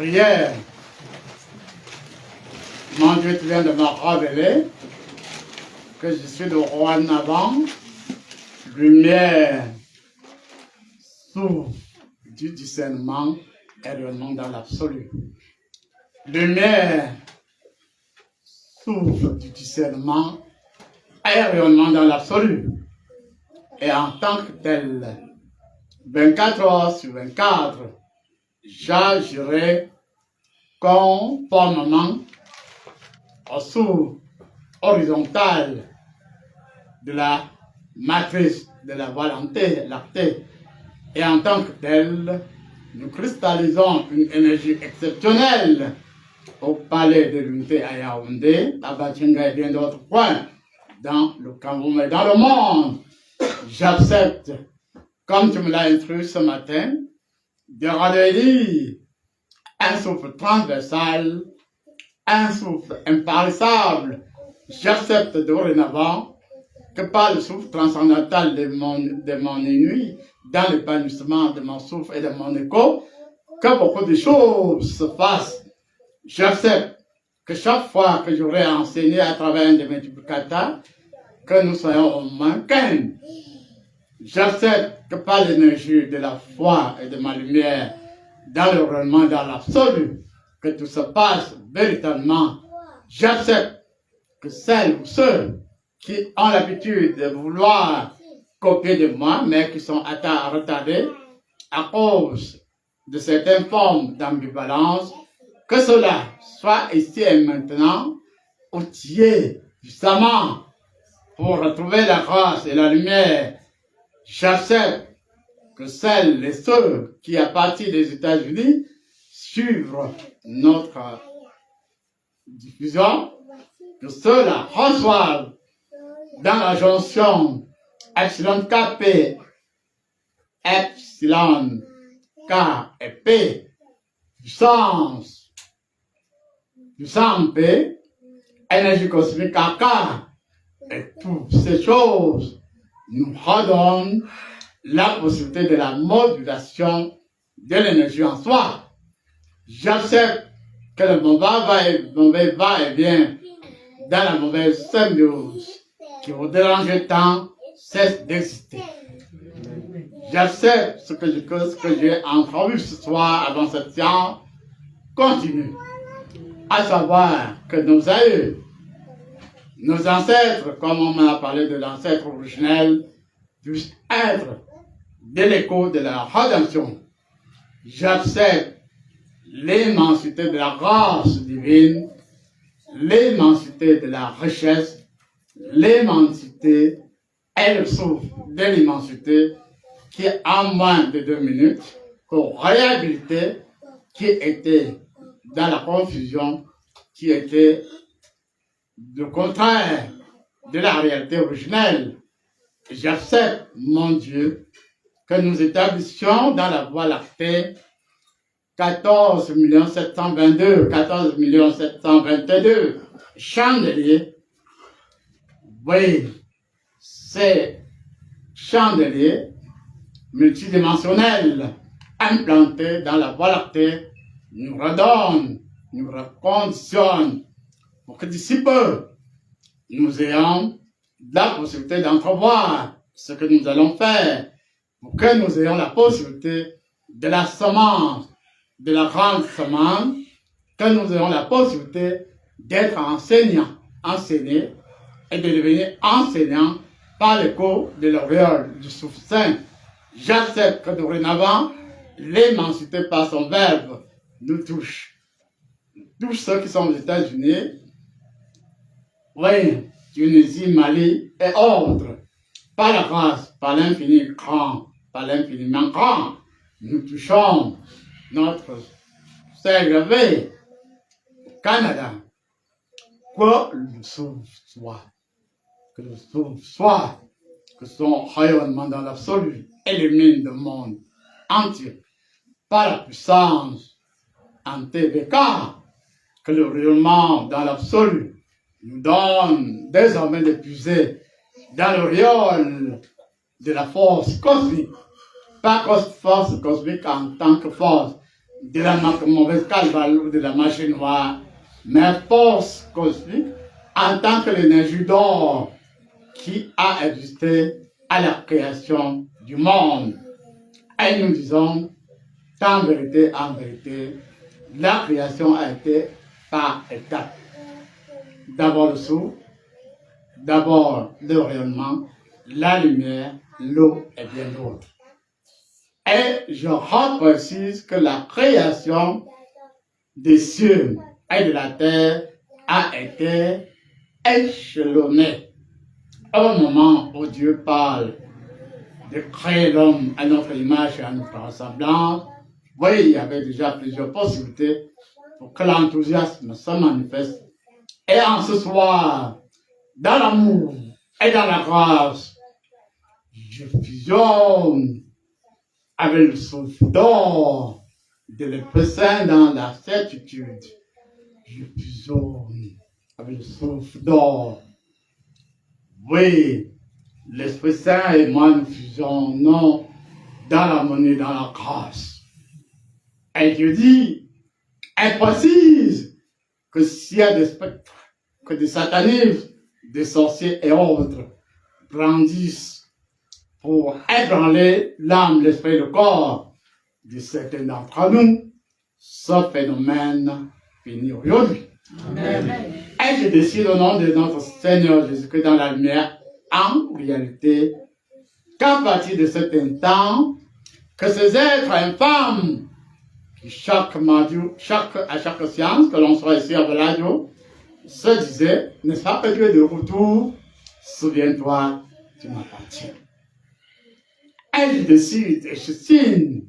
prière. Mon Dieu, tu viens de me révéler que je suis le roi Navan, lumière, souffle du discernement et rayonnement dans l'absolu. Lumière, souffle du discernement et rayonnement dans l'absolu. Et en tant que tel, 24 heures sur 24, j'agirai conformément au souffle horizontal de la matrice de la volonté lactée. Et en tant que tel, nous cristallisons une énergie exceptionnelle au palais de l'unité à Yaoundé, à Batinga et bien d'autres points dans le Cameroun et dans le monde. J'accepte, comme tu me l'as instruit ce matin, de redevenir un souffle transversal, un souffle impérissable. J'accepte dorénavant que par le souffle transcendantal de mon nuit, dans l'épanouissement de mon souffle et de mon écho, que beaucoup de choses se passent. J'accepte que chaque fois que j'aurai enseigné à travers un de mes multiplicateurs, que nous soyons au moins 15. J'accepte que par l'énergie de la foi et de ma lumière, dans le rayonnement, dans l'absolu, que tout se passe véritablement. J'accepte que celles ou ceux qui ont l'habitude de vouloir copier de moi, mais qui sont retardés à cause de certaines formes d'ambivalence, que cela soit ici et maintenant outillé justement pour retrouver la grâce et la lumière. J'accepte que celles et ceux qui, à partir des États-Unis, suivent notre diffusion, que ceux-là reçoivent dans la jonction Epsilon KP, Epsilon K et P, puissance P, énergie cosmique AK, et toutes ces choses nous redonnent la possibilité de la modulation de l'énergie en soi. J'accepte que le mauvais va et vient dans la mauvaise symbiose qui vous dérange tant cesse d'exister. J'accepte ce que j'ai entrevu ce soir avant cette séance continue, à savoir que nos aïeux, nos ancêtres, comme on m'a parlé de l'ancêtre originel, puissent être de l'écho de la rédemption. J'accepte l'immensité de la grâce divine, l'immensité de la richesse, l'immensité et le souffle de l'immensité qui, en moins de 2 minutes, pour réhabiliter qui était dans la confusion, qui était le contraire de la réalité originelle. J'accepte, mon Dieu, que nous établissions dans la Voie lactée 14 722, 14 722 chandeliers. Oui, ces chandeliers multidimensionnels implantés dans la Voie lactée nous redonnent, nous reconditionnent pour que d'ici peu, nous ayons la possibilité d'entrevoir ce que nous allons faire, pour que nous ayons la possibilité de la semence, de la grande semence, que nous ayons la possibilité d'être enseignants, enseignés, et de devenir enseignants par l'écho de l'auréole du souffle saint. J'accepte que dorénavant, l'immensité par son verbe nous touche. Tous ceux qui sont aux États-Unis, oui, Tunisie, Mali et autres, par la grâce, par l'infini grand, par l'infiniment grand, nous touchons notre ciel élevé, Canada. Que le souffle soit, que le souffle soit, que son rayonnement dans l'absolu élimine le monde entier par la puissance en TVK, que le rayonnement dans l'absolu nous donne désormais de puiser dans le rayonnement de la force cosmique, pas force cosmique en tant que force, de la mauvaise carbone ou de la machine noire, mais force cosmique en tant que l'énergie d'or qui a existé à la création du monde. Et nous disons en vérité, la création a été par étapes. D'abord le souffle, d'abord le rayonnement, la lumière, l'eau et bien d'autres. Et je reprécise que la création des cieux et de la terre a été échelonnée. Au moment où Dieu parle de créer l'homme à notre image et à notre ressemblance, oui, il y avait déjà plusieurs possibilités pour que l'enthousiasme se manifeste. Et en ce soir, dans l'amour et dans la grâce, je fusionne avec le souffle d'or de l'Esprit Saint dans la certitude. Je fusionne avec le souffle d'or. Oui, l'Esprit Saint et moi nous fusionnons dans l'harmonie, dans la grâce. Et Dieu dit, elle précise que s'il y a des spectres, que des satanismes, des sorciers et autres grandissent pour ébranler l'âme, l'esprit et le corps de certains d'entre nous, ce phénomène finit aujourd'hui. Et je décide au nom de notre Seigneur Jésus-Christ dans la lumière, en réalité, qu'à partir de cet instant, que ces êtres infâmes, qui chaque mardi, à chaque séance, que l'on soit ici à Valadio, se disaient, n'est-ce pas que Dieu est de retour, souviens-toi, tu m'appartiens. Et je décide et je signe,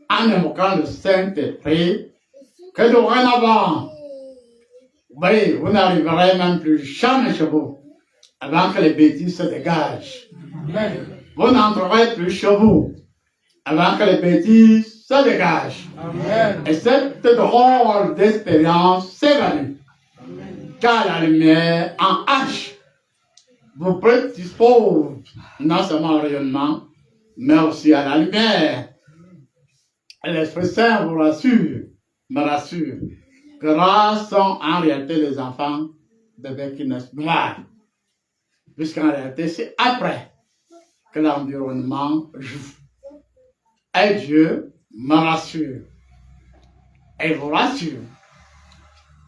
en invoquant le Saint-Esprit, que dorénavant, oui, vous n'arriverez même plus jamais chez vous, avant que les bêtises se dégagent. Vous n'entrerez plus chez vous, avant que les bêtises se dégagent. Amen. Et cette drôle d'expérience s'évanouit. Car la lumière en H vous prédispose non seulement au rayonnement, mais aussi à la lumière. Et l'Esprit Saint vous rassure, me rassure, que rares sont en réalité les enfants de bébés qui naissent noirs. Puisqu'en réalité, c'est après que l'environnement joue. Et Dieu me rassure. Et vous rassure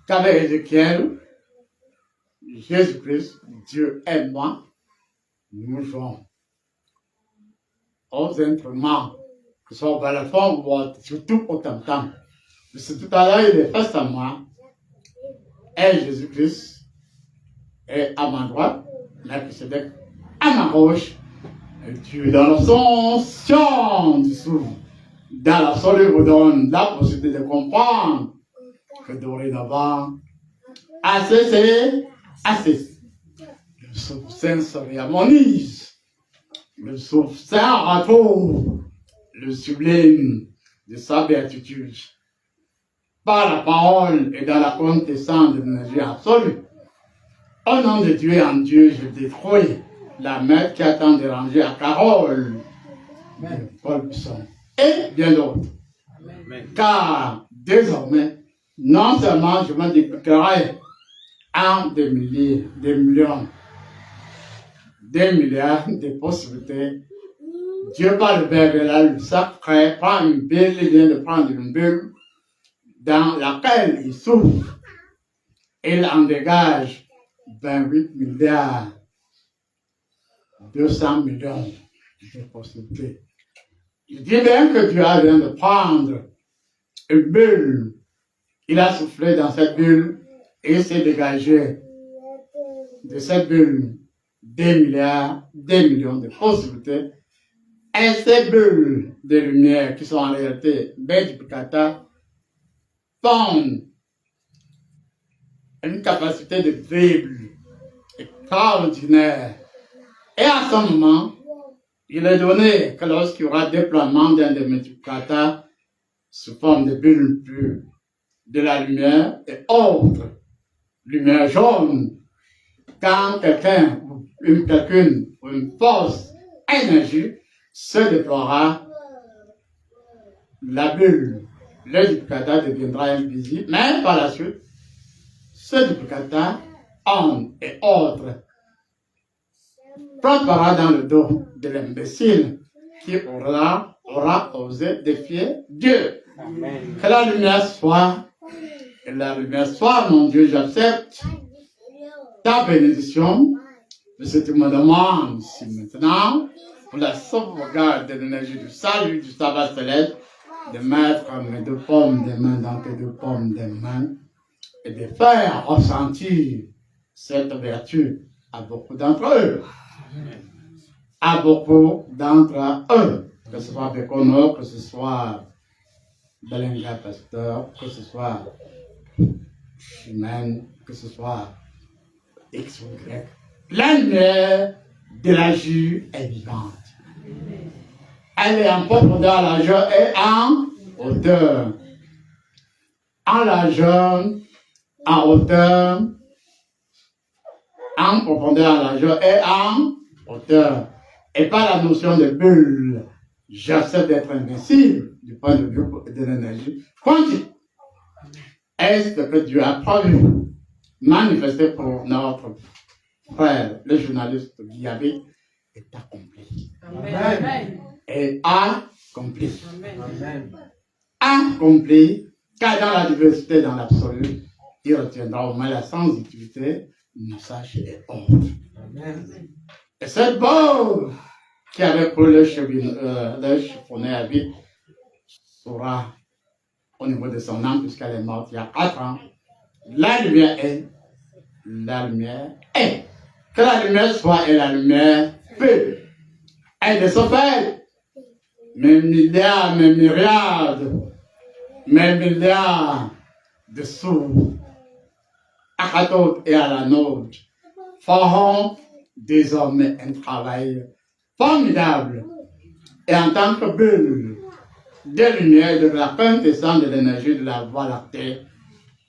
qu'avec Ézéchiel, Jésus-Christ, Dieu et moi, nous jouons aux instruments, que ce soit au balafon ou surtout au tam-tam. C'est tout à l'heure, il est face à moi, et Jésus-Christ est à ma droite, Melchisédek à ma gauche, et Dieu dans l'ascension du souffle, dans l'absolu vous donne la possibilité de comprendre que dorénavant, assez c'est assez. Le souffle saint se réharmonise, le souffle saint retrouve le sublime de sa béatitude. Par la parole et dans la quintessence de l'énergie absolue. Au nom de Dieu et en Dieu, je détruis la maître qui a tant dérangé à Carole, de Paul Bisson, et bien d'autres. Car désormais, non seulement je me déclarerai en des milliers, des millions, des milliards de possibilités. Dieu par le Verbe et la sacré prend une bulle, il vient de prendre une bulle dans laquelle il souffle. Il en dégage 28 milliards 200 millions de possibilités. Il dit bien que Dieu vient de prendre une bulle. Il a soufflé dans cette bulle et il s'est dégagé de cette bulle des milliards, des millions de possibilités. Et ces bulles de lumière qui sont en réalité multiplicateurs font une capacité de Bible extraordinaire. Et à ce moment, il est donné que lorsqu'il y aura déploiement d'un des multiplicateurs sous forme de bulles pures, de la lumière et autres, lumière jaune, quand quelqu'un ou quelqu'une ou une force énergie se déploiera, la bulle le duplicata deviendra invisible, mais par la suite, ce duplicata, homme et autres, frappera dans le dos de l'imbécile qui aura osé défier Dieu. Amen. Que la lumière soit, mon Dieu, j'accepte ta bénédiction. Je te demande ici maintenant, pour la sauvegarde de l'énergie du salut, du sabbat céleste, de mettre mes deux paumes des mains dans tes deux paumes des mains et de faire ressentir cette vertu à beaucoup d'entre eux. À beaucoup d'entre eux, que ce soit Bécono, que ce soit Belenga Pasteur, que ce soit Chimène, que ce soit X ou Y. La lumière de la Jus est vivante. Elle est en profondeur, largeur et en hauteur. En largeur, en hauteur, en profondeur, en largeur et en hauteur. Et par la notion de bulle, j'accepte d'être invincible du point de vue de l'énergie quantique. Est-ce que Dieu a promis, manifesté pour notre frère, le journaliste Guillabé, est accompli. Amen. Et accompli. Amen. Accompli, car dans la diversité, dans l'absolu, il retiendra au moins la sensibilité, message et ordre. Amen. Et cette pauvre qui avait pris le chiffonnet à vie saura au niveau de son âme, puisqu'elle est morte il y a 4 ans, la lumière est, la lumière est. Que la lumière soit et la lumière peut. Et de ce fait, mes milliards, mes myriades, mes milliards de sous, à Khatot et à la nôtre, feront désormais un travail formidable. Et en tant que bulle de lumière, de la quintessence de l'énergie de la Voie lactée,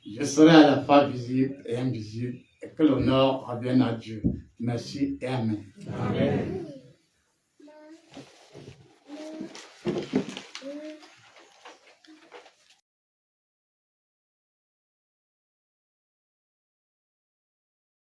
je serai à la fois visible et invisible, et que l'honneur revienne à Dieu. Merci et Amen. Amen.